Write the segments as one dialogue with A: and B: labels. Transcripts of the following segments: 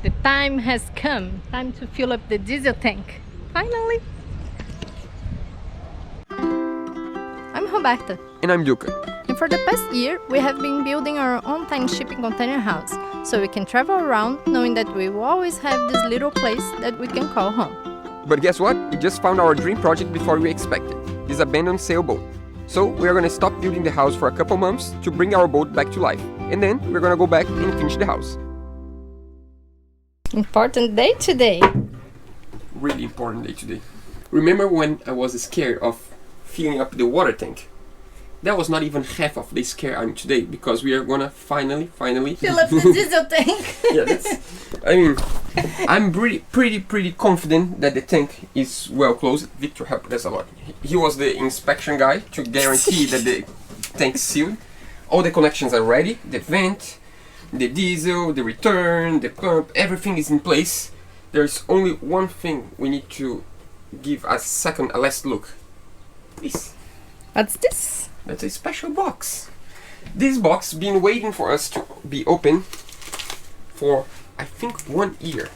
A: The time has come. Time to fill up the diesel tank. Finally. I'm Roberta.
B: And I'm Luca.
A: And for the past year, we have been building our own tiny shipping container house, so we can travel around knowing that we will always have this little place that we can call home.
B: But guess what? We just found our dream project before we expected. This abandoned sailboat. So we are gonna stop building the house for a couple months to bring our boat back to life. And then we're gonna go back and finish the house.
A: Important day today.
B: Really important day today. Remember when I was scared of filling up the water tank? That was not even half of the scare I'm today, because we are gonna finally
A: Fill up the diesel tank.
B: Yeah, I'm pretty confident that the tank is well closed. Victor helped us a lot. He was the inspection guy to guarantee that the tank is sealed. All the connections are ready. The vent, the diesel, the return, the pump, everything is in place. There's only one thing we need to give a last look. This.
A: What's this?
B: That's a special box. This box been waiting for us to be open for I think 1 year.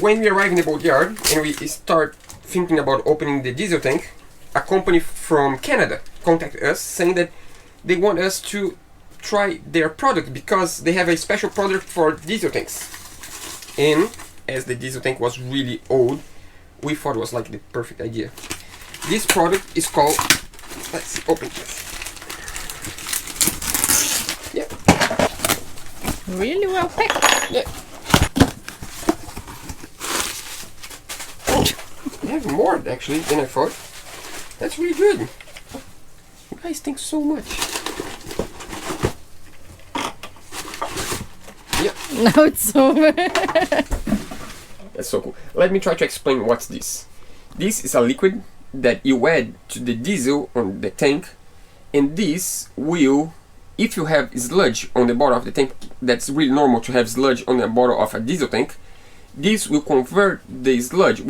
B: When we arrive in the boatyard and we start thinking about opening the diesel tank, a company from Canada contacted us saying that they want us to try their product because they have a special product for diesel tanks. And as the diesel tank was really old, we thought it was like the perfect idea. This product is called, let's open this. Yeah.
A: Really well packed.
B: Yeah. We have more actually than I thought. That's really good. You guys think so much. Yeah.
A: Now it's over.
B: That's so cool. Let me try to explain what's this. This is a liquid that you add to the diesel on the tank, and this will, if you have sludge on the bottom of the tank, that's really normal to have sludge on the bottom of a diesel tank, this will convert the sludge,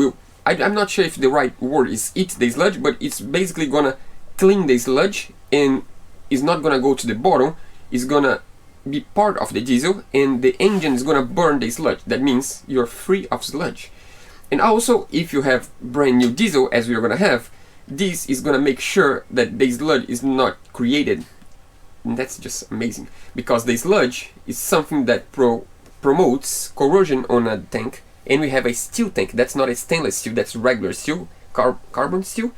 B: I'm not sure if the right word is eat the sludge, but it's basically gonna clean the sludge and it's not gonna go to the bottom, it's gonna be part of the diesel and the engine is gonna burn the sludge. That means you're free of sludge. And also, if you have brand new diesel, as we are gonna have, this is gonna make sure that the sludge is not created. And that's just amazing, because the sludge is something that promotes corrosion on a tank. And we have a steel tank. That's not a stainless steel, that's regular steel, carbon steel.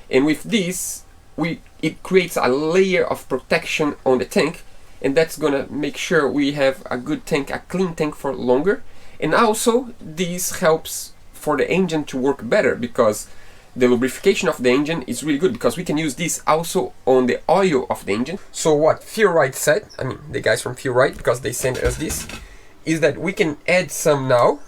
B: And with this, it creates a layer of protection on the tank, and that's gonna make sure we have a good tank, a clean tank for longer. And also, this helps for the engine to work better, because the lubrication of the engine is really good, because we can use this also on the oil of the engine. So what Feel-Rite said, the guys from Feel-Rite, because they sent us this, is that we can add some now,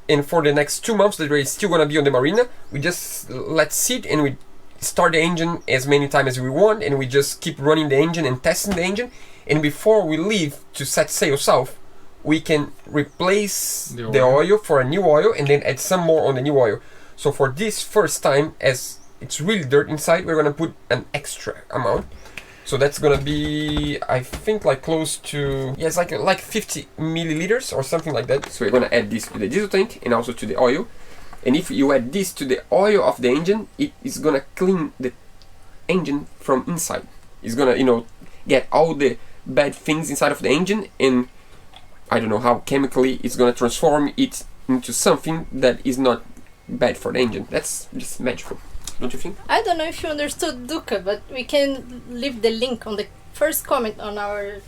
B: and for the next 2 months that we're still gonna be on the marina, we just let sit and we start the engine as many times as we want, and we just keep running the engine and testing the engine, and before we leave to set sail south, we can replace the oil for a new oil and then add some more on the new oil. So for this first time, as it's really dirt inside, we're gonna put an extra amount. So that's gonna be, I think, like close to, yeah, it's like 50 milliliters or something like that. So we're gonna add this to the diesel tank and also to the oil. And if you add this to the oil of the engine, it is gonna clean the engine from inside. It's gonna, get all the bad things inside of the engine, and I don't know how chemically it's gonna transform it into something that is not bad for the engine. That's just magical, don't you think?
A: I don't know if you understood, Duca, but we can leave the link on the first comment on our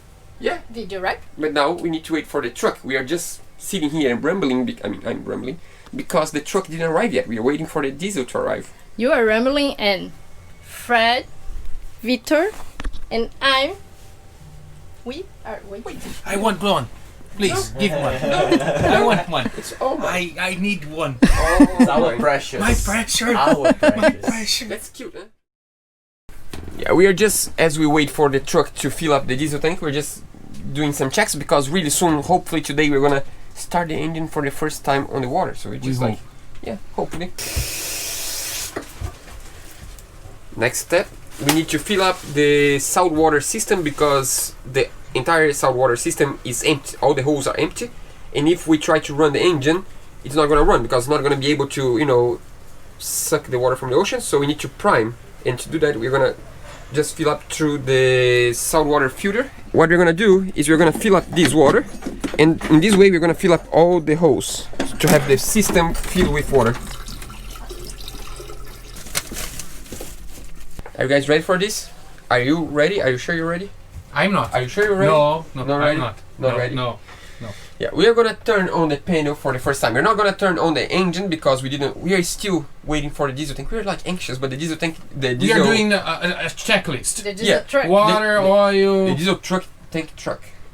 A: video, right?
B: But now we need to wait for the truck. We are just sitting here and rambling. I'm rambling because the truck didn't arrive yet. We are waiting for the diesel to arrive.
A: You are rambling, and Fred, Victor, and we are waiting.
C: I want one. Please, give one. I want one.
B: It's
C: I need one.
D: It's our precious.
C: My pressure.
D: Our precious.
C: My pressure.
B: That's cute, huh? Yeah, we are just, as we wait for the truck to fill up the diesel tank, we're just doing some checks, because really soon, hopefully today, we're gonna start the engine for the first time on the water. So we just hopefully. Next step, we need to fill up the saltwater system, because the entire saltwater system is empty. All the holes are empty, and if we try to run the engine, it's not going to run because it's not going to be able to, you know, suck the water from the ocean. So we need to prime, and to do that we're going to just fill up through the saltwater filter. What we're going to do is we're going to fill up this water, and in this way we're going to fill up all the holes to have the system filled with water. Are you guys ready for this? Are you ready? Are you sure you're ready?
C: I'm not.
B: Are you sure you're ready?
C: No,
B: Not
C: I'm
B: ready?
C: not.
B: Not
C: no,
B: ready?
C: No.
B: Yeah, we are gonna turn on the panel for the first time. We're not gonna turn on the engine because we are still waiting for the diesel tank. We're like anxious, but the diesel tank,
C: We are doing a checklist.
A: The diesel
B: Yeah.
A: truck.
C: Water, oil.
B: the diesel truck.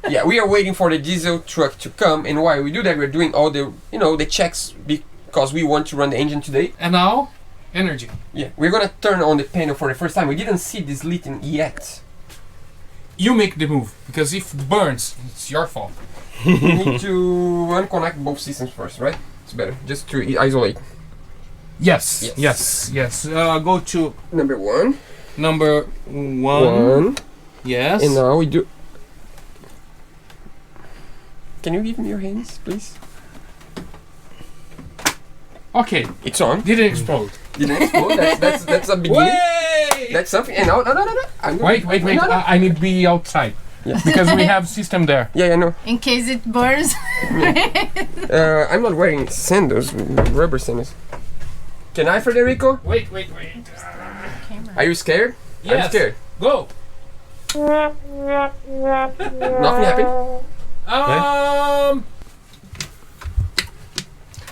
B: Yeah, we are waiting for the diesel truck to come, and while we do that, we're doing all the, you know, the checks because we want to run the engine today.
C: And now, energy.
B: Yeah, we're gonna turn on the panel for the first time. We didn't see this lighting yet.
C: You make the move, because if it burns, it's your fault.
B: We need to unconnect both systems first, right? It's better, just to isolate.
C: Yes.
B: Yes.
C: Yes. Go to
B: Number one.
C: number one. Yes.
B: And now we do. Can you give me your hands, please?
C: Okay.
B: It's on.
C: Didn't explode.
B: Didn't explode. That's a beginning.
C: Wait!
B: That's something. And no. I'm gonna
C: Wait.
B: No, no.
C: I need to be outside.
B: Yeah.
C: Because we have system there.
B: Yeah, no.
A: In case it burns.
B: I'm not wearing sandals, rubber sandals. Can I, Federico?
C: Wait.
B: Are you scared?
C: Yes.
B: I'm scared.
C: Go.
B: Nothing happened.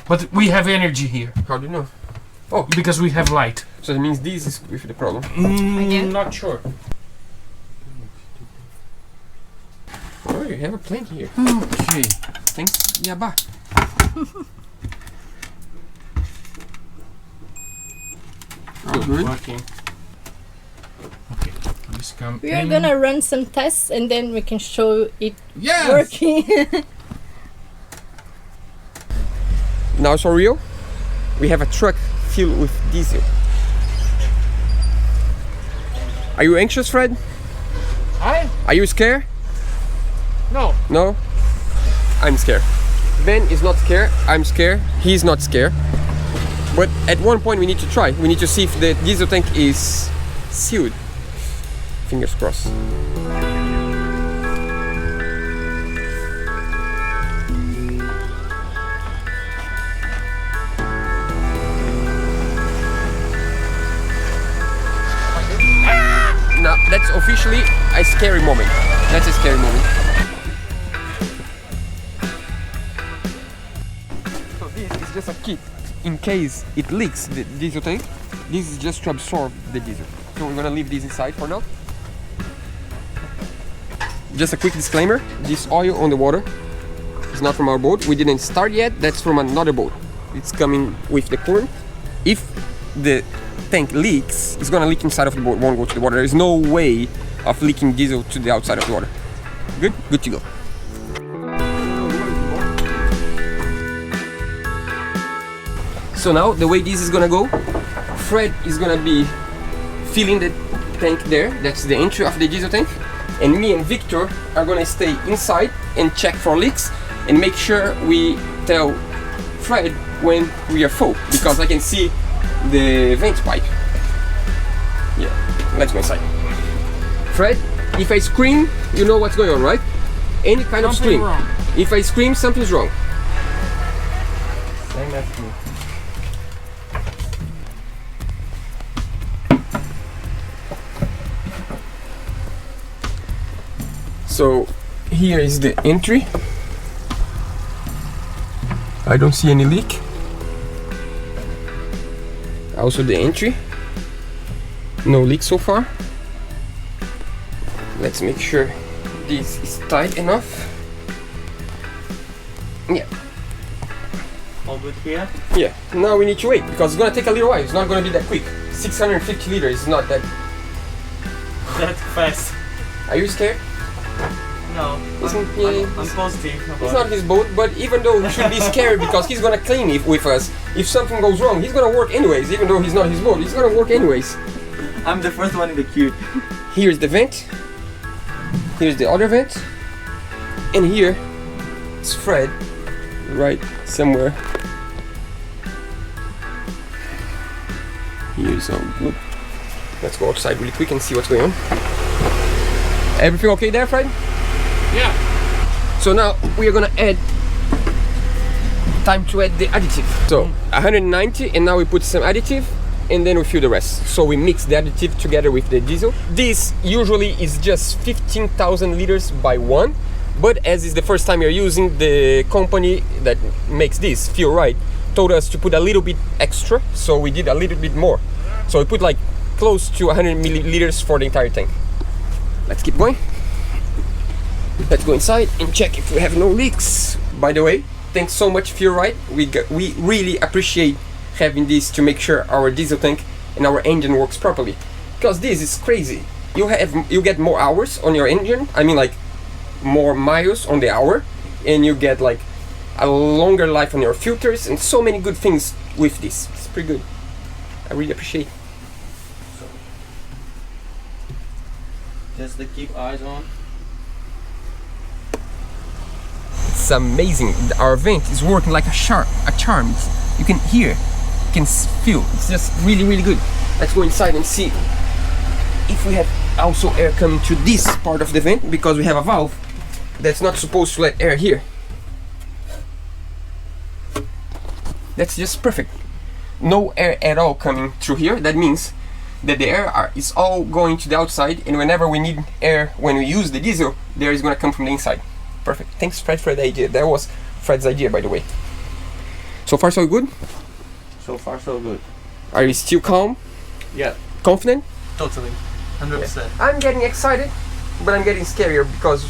C: But we have energy here
B: How do you know?
C: because we have light.
B: So it means this is with the problem.
A: Again?
C: Not sure.
B: Oh, you have a plane here.
C: Okay.
B: Thanks. Yaba. Good.
C: Working. Okay. Please come
A: We are
C: in.
A: gonna run some tests and then we can show it
C: Yes.
A: working.
B: Now it's for real. We have a truck filled with diesel. Are you anxious, Fred? Are you scared?
C: No.
B: No? I'm scared. Ben is not scared. I'm scared. He's not scared. But at one point we need to try. We need to see if the diesel tank is sealed. Fingers crossed. Now that's officially a scary moment. That's a scary moment. So this is just a kit in case it leaks the diesel tank. This is just to absorb the diesel. So we're gonna leave this inside for now. Just a quick disclaimer, this oil on the water is not from our boat. We didn't start yet, that's from another boat. It's coming with the current. If the tank leaks, it's gonna leak inside of the boat, won't go to the water. There is no way of leaking diesel to the outside of the water. Good? Good to go. So now the way this is gonna go, Fred is gonna be filling the tank there. That's the entry of the diesel tank. And me and Victor are gonna stay inside and check for leaks and make sure we tell Fred when we are full, because I can see the vent pipe. Yeah, let's go inside. Fred, if I scream, you know what's going on, right? Any kind of
C: Something
B: scream.
C: wrong.
B: If I scream, something's wrong.
D: Same as me.
B: So here is the entry. I don't see any leak. Also the entry. No leak so far. Let's make sure this is tight enough. Yeah,
D: All good here?
B: yeah. Now we need to wait because it's gonna take a little while. It's not gonna be that quick. 650 liters is not that.
D: That fast.
B: Are you scared?
D: No.
B: Isn't
D: I'm,
B: he-
D: I'm positive
B: It's
D: about
B: not his boat, but even though we should be scared because he's gonna clean it with us. If something goes wrong, he's gonna work anyways. Even though he's not his boat, he's gonna work anyways.
D: it. I'm the first one in the queue.
B: Here's the vent. Here's the other vent. And here is Fred right somewhere. Here's all good. Let's go outside really quick and see what's going on. Everything okay there, Fred?
C: Yeah.
B: So now we are gonna add, time to add the additive. So 190, and now we put some additive, and then we fill the rest. So we mix the additive together with the diesel. This usually is just 15,000 liters by one, but as is the first time you're using, the company that makes this, Feel Right, told us to put a little bit extra, so we did a little bit more. So we put like close to 100 milliliters for the entire tank. Let's keep going. Let's go inside and check if we have no leaks. By the way, thanks so much, Feel Right. We really appreciate having this to make sure our diesel tank and our engine works properly. Because this is crazy. You get more hours on your engine. I mean, like more miles on the hour, and you get like a longer life on your filters and so many good things with this. It's pretty good. I really appreciate it.
D: Just to keep eyes on.
B: It's amazing. Our vent is working like a charm. You can hear, you can feel. It's just really, really good. Let's go inside and see if we have also air coming to this part of the vent, because we have a valve that's not supposed to let air here. That's just perfect. No air at all coming through here. That means that the air is all going to the outside, and whenever we need air when we use the diesel, the air is going to come from the inside. Perfect. Thanks, Fred, for the idea. That was Fred's idea, by the way. So far, so good?
D: So far, so good.
B: Are you still calm?
D: Yeah,
B: Confident?
D: totally. 100%.
B: I'm getting excited, but I'm getting scarier, because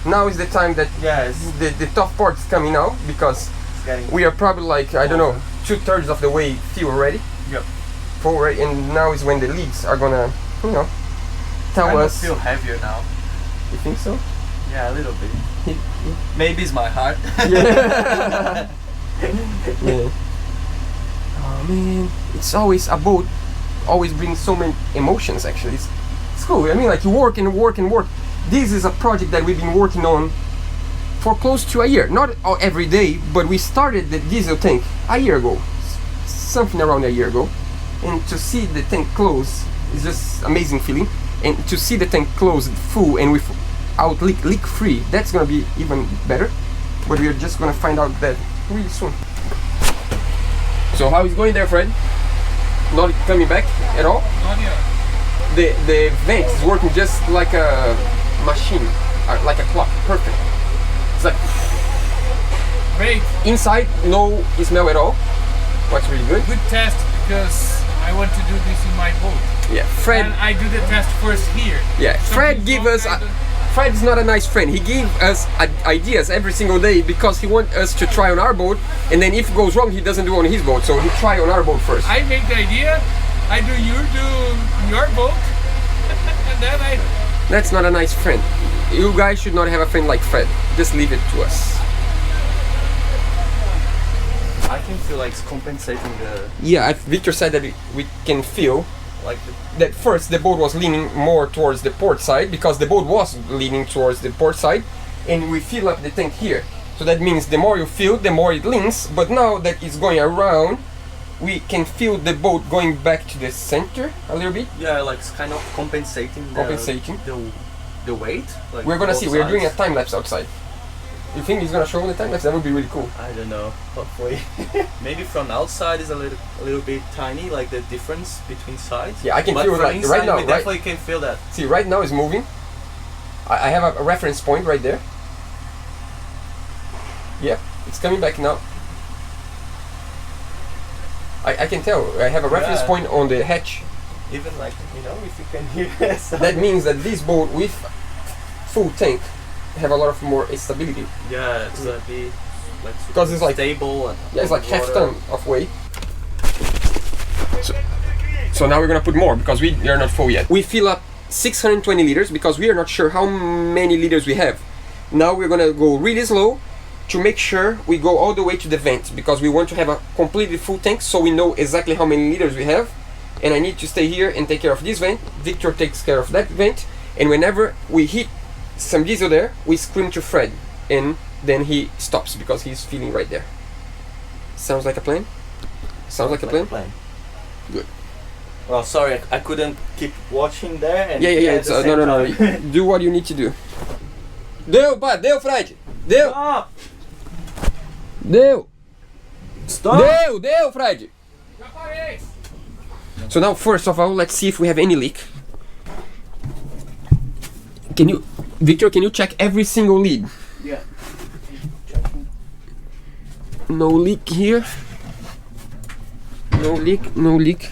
B: now is the time that
D: Yes,
B: the tough part is coming now, because
D: it's getting.
B: we are probably like, I don't know, 2/3 of the way full already.
D: Yep.
B: Full already, and now is when the leads are gonna, you know, tell
D: I
B: us.
D: feel heavier now.
B: You think so?
D: Yeah, a little bit. Maybe it's my heart.
B: Yeah. Yeah. Oh man, it's always a boat. Always brings so many emotions. Actually, it's cool. I mean, like you work and work and work. This is a project that we've been working on for close to a year. Not every day, but we started the diesel tank a year ago, something around a year ago. And to see the tank close is just amazing feeling. And to see the tank closed full and without leak free, that's gonna be even better. But we're just gonna find out that really soon. So how is it going there, Fred? Not coming back at all?
C: Not yet.
B: The vent is working just like a machine, like a clock. Perfect. It's like
C: Great.
B: inside, no smell at all. What's really good.
C: Good test, because I want to do this in my boat.
B: Yeah, Fred.
C: And I do the test first here.
B: Yeah, Fred
C: Something's
B: give
C: wrong,
B: us.
C: I don't-
B: Fred is not a nice friend. He gives us ideas every single day because he wants us to try on our boat, and then if it goes wrong, he doesn't do on his boat. So he try on our boat first.
C: I make the idea, I do your boat, and then I.
B: That's not a nice friend. You guys should not have a friend like Fred. Just leave it to us.
D: I can feel like it's compensating the
B: Yeah, Victor said that we can feel
D: like
B: that first the boat was leaning more towards the port side, because the boat was leaning towards the port side, and we fill up the tank here. So that means the more you fill, the more it leans. But now that it's going around, we can feel the boat going back to the center a little bit.
D: like it's kind of compensating.
B: Compensating.
D: The weight. Like
B: We're gonna
D: both
B: see. We're doing a
D: sides.
B: time lapse outside. You think he's gonna show on the time lapse? That would be really cool.
D: I don't know. Hopefully, maybe from outside is a little bit tiny, like the difference between sides.
B: Yeah, I can
D: but
B: feel it
D: from
B: like
D: inside,
B: right now.
D: we
B: Right,
D: definitely can feel that.
B: see, right now it's moving. I have a reference point right there. Yeah, it's coming back now. I can tell. I have a reference
D: Yeah.
B: point on the hatch.
D: Even like if you can hear us.
B: That means that this boat with full tank have a lot of more stability.
D: Yeah, it's gonna be like super
B: Because it's like-
D: stable and
B: Yeah, it's like half
D: water.
B: ton of weight. So now we're gonna put more because we are not full yet. We fill up 620 liters because we are not sure how many liters we have. Now we're gonna go really slow to make sure we go all the way to the vent, because we want to have a completely full tank so we know exactly how many liters we have. And I need to stay here and take care of this vent. Victor takes care of that vent, and whenever we hit some diesel there, we scream to Fred, and then he stops because he's feeling right there. Sounds like a plan? Sounds like a plan? Good.
D: Well, sorry, I couldn't keep watching there. And
B: Yeah.
D: at the same
B: No.
D: time.
B: Do what you need to do. Deu, Fred! Deu!
D: Stop!
B: Deu!
D: Stop!
B: Deu, Fred! So now, first of all, let's see if we have any leak. Victor, can you check every single lead?
D: Yeah.
B: No leak here. No leak.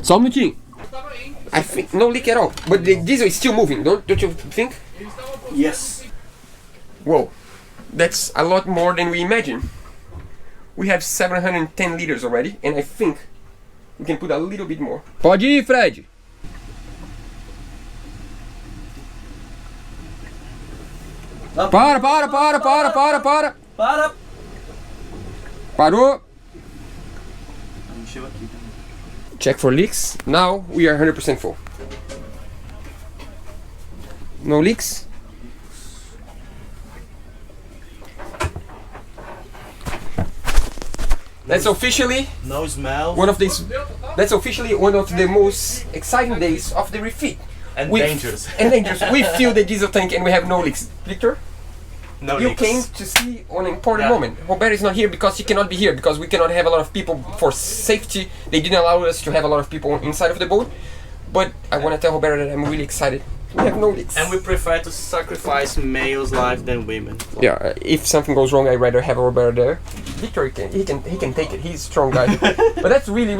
B: Só um minutinho. I think no leak at all. But the diesel is still moving, don't you think?
D: Yes.
B: Whoa, that's a lot more than we imagined. We have 710 liters already, and I think we can put a little bit more. Pode ir, Fred. Para.
D: Para!
B: Parou.
D: Encheu aqui.
B: Check for leaks. Now we are 100% full. No leaks. That's officially
D: No smell.
B: one of these. That's officially one of the most exciting days of the refit.
D: And
B: We-
D: dangerous.
B: And dangerous. We fill the diesel tank and we have no leaks. Victor,
D: No
B: you
D: leaks.
B: came to see an important
D: Yeah.
B: moment. Robert is not here because he cannot be here because we cannot have a lot of people for safety. They didn't allow us to have a lot of people inside of the boat. But I want to tell Robert that I'm really excited. We have no leaks.
D: And we prefer to sacrifice males' life than women.
B: Yeah, if something goes wrong, I'd rather have a Robert there. Victor, he can take it. He's a strong guy. But that's really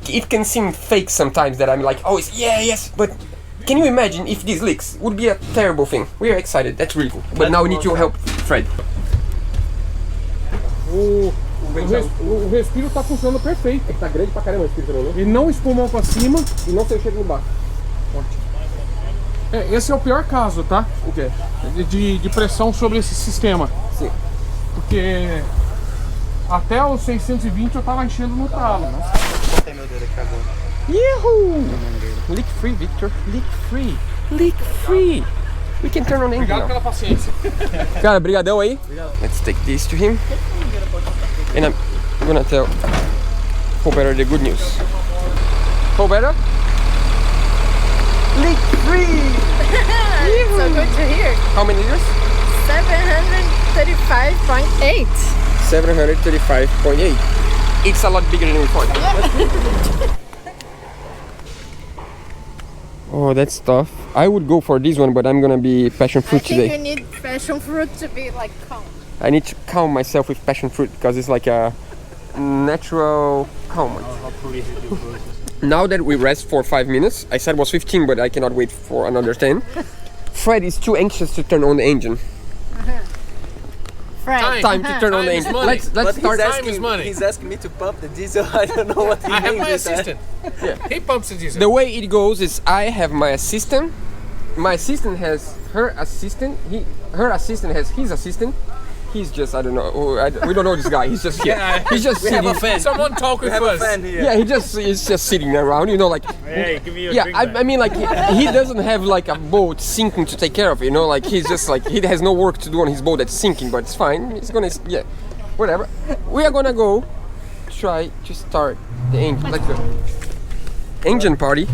B: it can seem fake sometimes that I'm like, oh, yes. But can you imagine if this leaks? Would be a terrible thing. We are excited. That's really cool. But now we need to help Fred.
E: O respiro tá funcionando perfeito.
B: Tá grande pra caramba o respiro, né?
E: Ele não espumou pra cima.
B: E não tem cheiro embaixo.
E: Esse é o pior caso, tá?
B: O quê?
E: De pressão sobre esse sistema.
B: Sim.
E: Porque até os 620 eu tava enchendo no talo, né?
D: Botei meu dedo aqui agora.
B: Yahoo! Leak free, Victor. Leak free. We can turn on the engine
E: Obrigado
B: now.
E: pela paciência.
B: Cara, brigadão aí. Let's take this to him. And I'm gonna tell Roberto the good news. Roberto? Leak free!
A: So good to hear.
B: How many liters?
A: 735.8.
B: 735.8. It's a lot bigger than we thought. Oh, that's tough. I would go for this one, but I'm gonna be passion
A: I
B: fruit
A: think you
B: today.
A: need passion fruit to be like calm.
B: I need to calm myself with passion fruit because it's like a natural calmant. Now that we rest for 5 minutes, I said it was 15, but I cannot wait for another 10. Fred is too anxious to turn on the engine.
A: Fred.
B: Time to turn on the
C: Time is
B: engine.
C: money.
B: Let's start.
C: Time is money.
D: He's asking me to pump the diesel. I don't know what he
C: I have
D: means
C: my
D: with that.
C: assistant. He pumps the diesel.
B: The way it goes is I have my assistant. My assistant has her assistant. Her assistant has his assistant. He's just, I don't know. We don't know this guy. He's just here.
C: Yeah,
B: He's just
D: We have
B: sitting.
D: a fan.
C: Someone talk
D: We
C: with
D: have a
C: us.
D: fan here.
B: Yeah, he's just sitting around, you know, like.
F: Hey, give me a
B: Yeah,
F: drink
B: I
F: back.
B: mean, like he doesn't have like a boat sinking to take care of, you know. Like he's just like he has no work to do on his boat that's sinking, but it's fine. He's gonna, yeah, whatever. We are gonna go try to start the engine. Let's go. Engine party.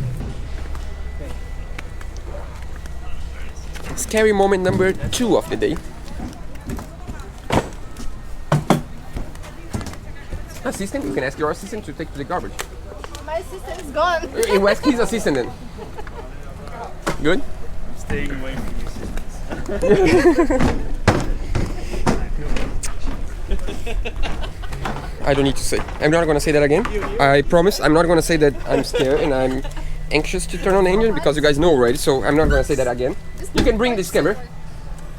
B: Scary moment number 2 of the day. Assistant, you can ask your assistant to take to the garbage.
A: My assistant is gone.
B: You ask his assistant then. Good?
F: Staying away from you.
B: I don't need to say. I'm not gonna say that again. I promise. I'm not gonna say that I'm scared and I'm anxious to turn on the engine because you guys know already. So I'm not gonna say that again. You can bring this camera.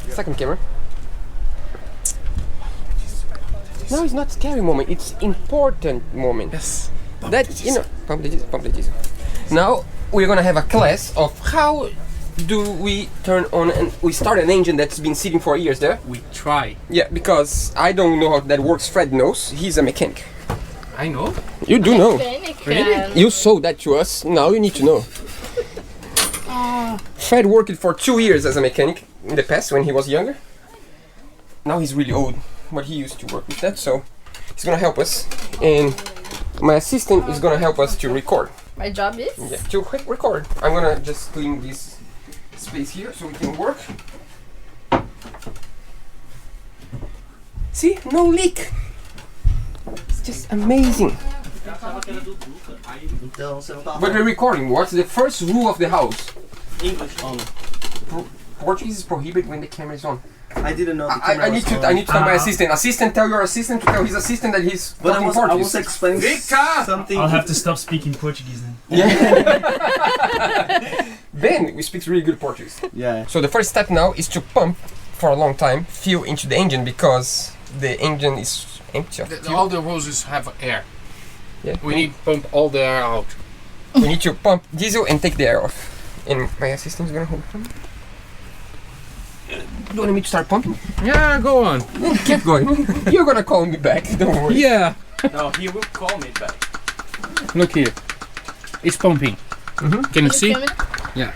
B: Second camera. No, it's not scary moment. It's important moment.
C: Yes.
B: That you know, pump the diesel. Now we're gonna have a class of how do we turn on and we start an engine that's been sitting for years there.
C: We try.
B: Yeah, because I don't know how that works. Fred knows. He's a mechanic.
C: I know.
B: You do know.
A: Panic.
C: Really?
B: You sold that to us. Now you need to know. Fred worked for 2 years as a mechanic in the past when he was younger. Now he's really old, but he used to work with that, so he's gonna help us. And my assistant is gonna help us to record.
A: My job is?
B: Yeah, to record. I'm gonna just clean this space here so we can work. See? No leak! It's just amazing.
D: Então você não tá
B: But we're recording. What's the first rule of the house?
D: English only.
B: Portuguese is prohibited when the camera is on.
D: I didn't know the camera
B: I need
D: was
B: to
D: on.
B: I need to tell my assistant. Assistant, tell your assistant to tell his assistant that he's
D: But
B: talking
D: I was
B: Portuguese.
D: explaining
C: Vika!
D: something.
F: I'll have to stop speaking Portuguese then.
B: Ben, we speak really good Portuguese.
D: Yeah.
B: So the first step now is to pump for a long time fuel into the engine because the engine is empty of fuel.
E: All the hoses have air.
B: Yeah.
E: We need to pump all the air out.
B: We need to pump diesel and take the air off. And my assistant is gonna hold it. Do you want me to start pumping?
E: Yeah, go on.
B: Keep going. You're gonna call me back, don't worry.
E: Yeah.
D: No, he will call me back.
E: Look here. It's pumping.
B: Mhm.
E: Can you see?
A: Filming?
E: Yeah.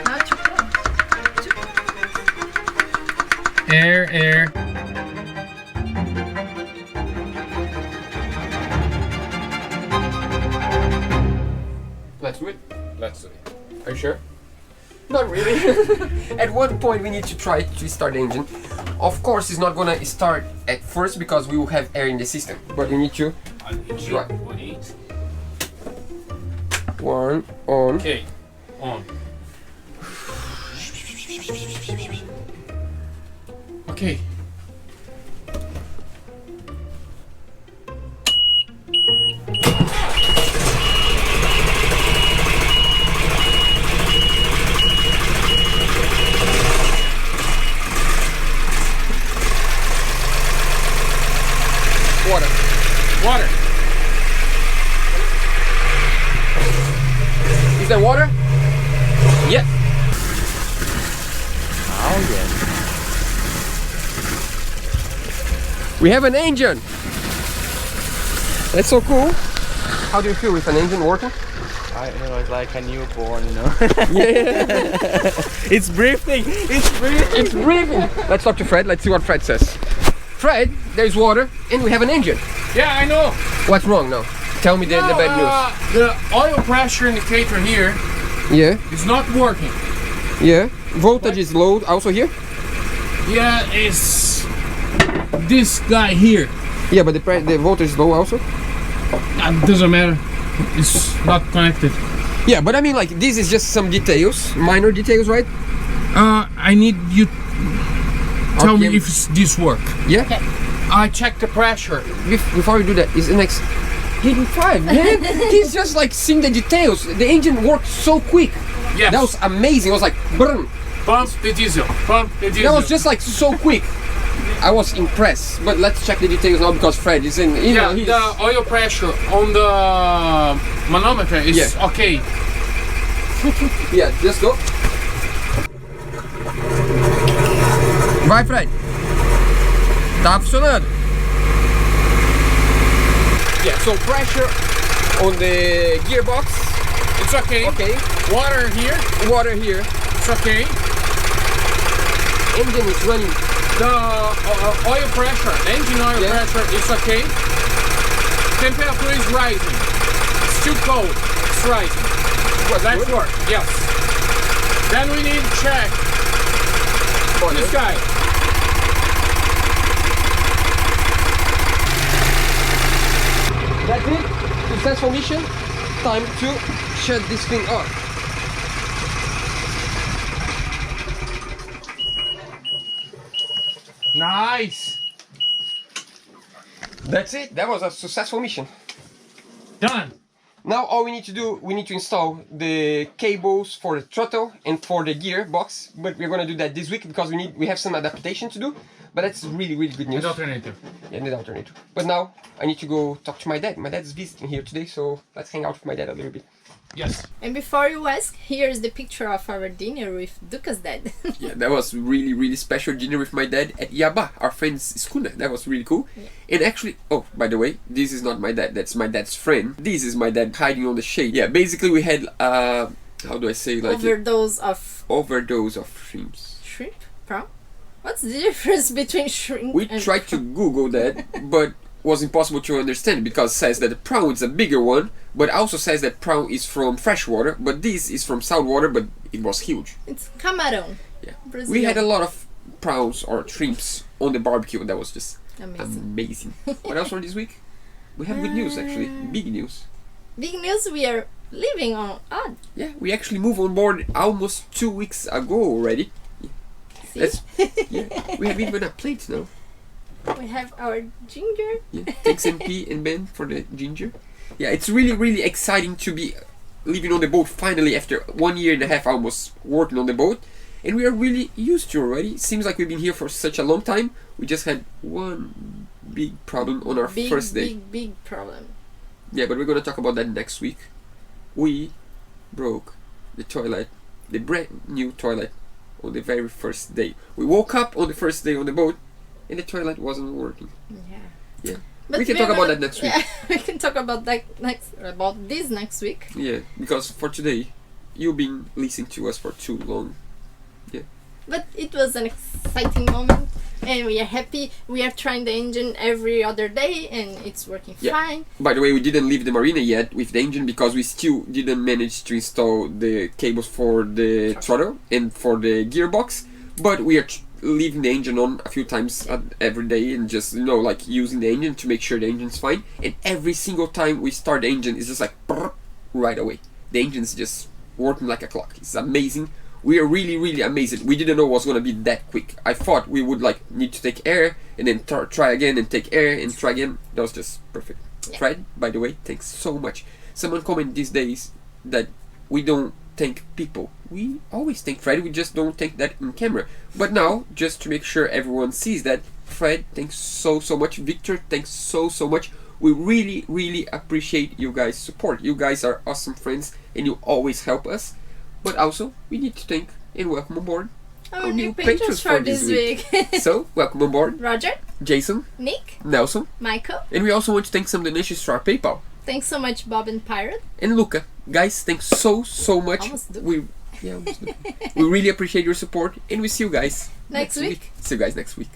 A: Now to pump.
E: Air.
B: Let's do it.
E: Let's do it.
B: Are you sure? Not really. At one point we need to try to start the engine. Of course it's not gonna start at first because we will have air in the system. But we need to Right.
E: Wait.
B: one on.
E: Okay. On. Okay.
B: Water.
E: Water.
B: Is there water? Yeah.
D: Oh yeah.
B: We have an engine. That's so cool. How do you feel with an engine working?
D: I know, it's like a newborn, you know.
B: Yeah.
D: It's breathing. It's breathing.
B: It's breathing. Let's talk to Fred. Let's see what Fred says. Fred, there's water and we have an engine.
E: Yeah, I know.
B: What's wrong now? Tell me the bad
E: The oil pressure indicator here
B: news. Yeah.
E: is not working.
B: Yeah. Voltage is low also here?
E: Yeah, it's this guy here.
B: Yeah, but the voltage is low also?
E: Doesn't matter. It's not connected.
B: Yeah, but I mean like this is just some details, minor details, right?
E: I need you tell
B: Okay.
E: me if this work.
B: Yeah?
E: I checked the pressure.
B: Before we do that, is the next Hidden 5, man. He's just like seeing the details. The engine worked so quick.
E: Yes.
B: That was amazing. It was like brrm.
E: Pump the diesel. Pump the diesel.
B: That was just like so quick. I was impressed. But let's check the details now because Fred is in. You know, he's,
E: the oil pressure on the manometer is okay.
B: yeah, just go. Vai, Fred. Tá funcionando. Yeah, so pressure on the gearbox.
E: It's okay.
B: Okay.
E: Water here.
B: Water here.
E: It's okay.
B: Engine is running.
E: The oil pressure, engine oil
B: Yeah.
E: pressure is okay. Temperature is rising. It's too cold. It's rising.
B: Well,
E: Let's
B: good.
E: work. Yes. Then we need to check this guy.
B: That's it. Successful mission. Time to shut this thing off.
E: Nice.
B: That's it. That was a successful mission.
E: Done.
B: Now all we need to do, we need to install the cables for the throttle and for the gearbox. But we're gonna do that this week because we have some adaptation to do. But that's really good news.
E: The alternative.
B: Yeah, the alternative. But now I need to go talk to my dad. My dad's visiting here today, so let's hang out with my dad a little bit.
E: Yes.
A: And before you ask, here's the picture of our dinner with Duca's dad.
B: Yeah, that was really special dinner with my dad at Yaba, our friend's schooner. That was really cool.
A: Yeah.
B: And actually, oh, by the way, this is not my dad. That's my dad's friend. This is my dad hiding on the shade. Yeah, basically we had how do I say, like
A: overdose of
B: overdose of shrimps.
A: shrimp? Prawn? What's the difference between shrimp
B: We
A: and
B: tried to Google that, but was impossible to understand because it says that the prawn is a bigger one, but also says that prawn is from freshwater, but this is from saltwater, but it was huge.
A: It's camarão.
B: Yeah.
A: Brazilian.
B: We had a lot of prawns or shrimps on the barbecue. That was just
A: Amazing.
B: amazing. What else for this week? We have good news actually. Big news.
A: Big news, we are leaving on odd.
B: Yeah, we actually moved on board almost 2 weeks ago already.
A: See?
B: That's, yeah, we have even a plate now.
A: We have our ginger.
B: Yeah. Thanks MP and Ben for the ginger. Yeah, it's really, really exciting to be living on the boat finally after 1 year and a half almost working on the boat. And we are really used to already. Seems like we've been here for such a long time. We just had one big problem on our first day.
A: Big problem.
B: Yeah, but we're gonna talk about that next week. We broke the toilet, the brand new toilet, on the very first day. We woke up on the first day on the boat, and the toilet wasn't working.
A: Yeah.
B: Yeah.
A: But
B: We can
A: we're
B: talk about
A: gonna-
B: that next week.
A: Yeah, we can talk about that this next week.
B: Yeah, because for today, you've been listening to us for too long.
A: But it was an exciting moment, and we are happy. We are trying the engine every other day, and it's working
B: Yeah.
A: fine.
B: By the way, we didn't leave the marina yet with the engine because we still didn't manage to install the cables for the throttle and for the gearbox. But we are leaving the engine on a few times every day and just, like using the engine to make sure the engine's fine. And every single time we start the engine, it's just like brrr, right away. The engine's just working like a clock. It's amazing. We are really, really amazed. We didn't know it was going to be that quick. I thought we would need to take air and then try again and take air and try again. That was just perfect.
A: Yeah.
B: Fred, by the way, thanks so much. Someone commented these days that we don't thank people. We always thank Fred, we just don't thank that in camera. But now, just to make sure everyone sees that, Fred, thanks so much. Victor, thanks so much. We really, really appreciate you guys' support. You guys are awesome friends and you always help us. But also, we need to thank and welcome aboard
A: Our new patrons for this week.
B: So, welcome aboard
A: Roger,
B: Jason,
A: Nick,
B: Nelson,
A: Michael.
B: and we also want to thank some donations to our PayPal.
A: Thanks so much, Bob and Pirate.
B: And Luca. Guys, thanks so much.
A: Almost do.
B: We really appreciate your support and we see you guys
A: Next week.
B: See you guys next week.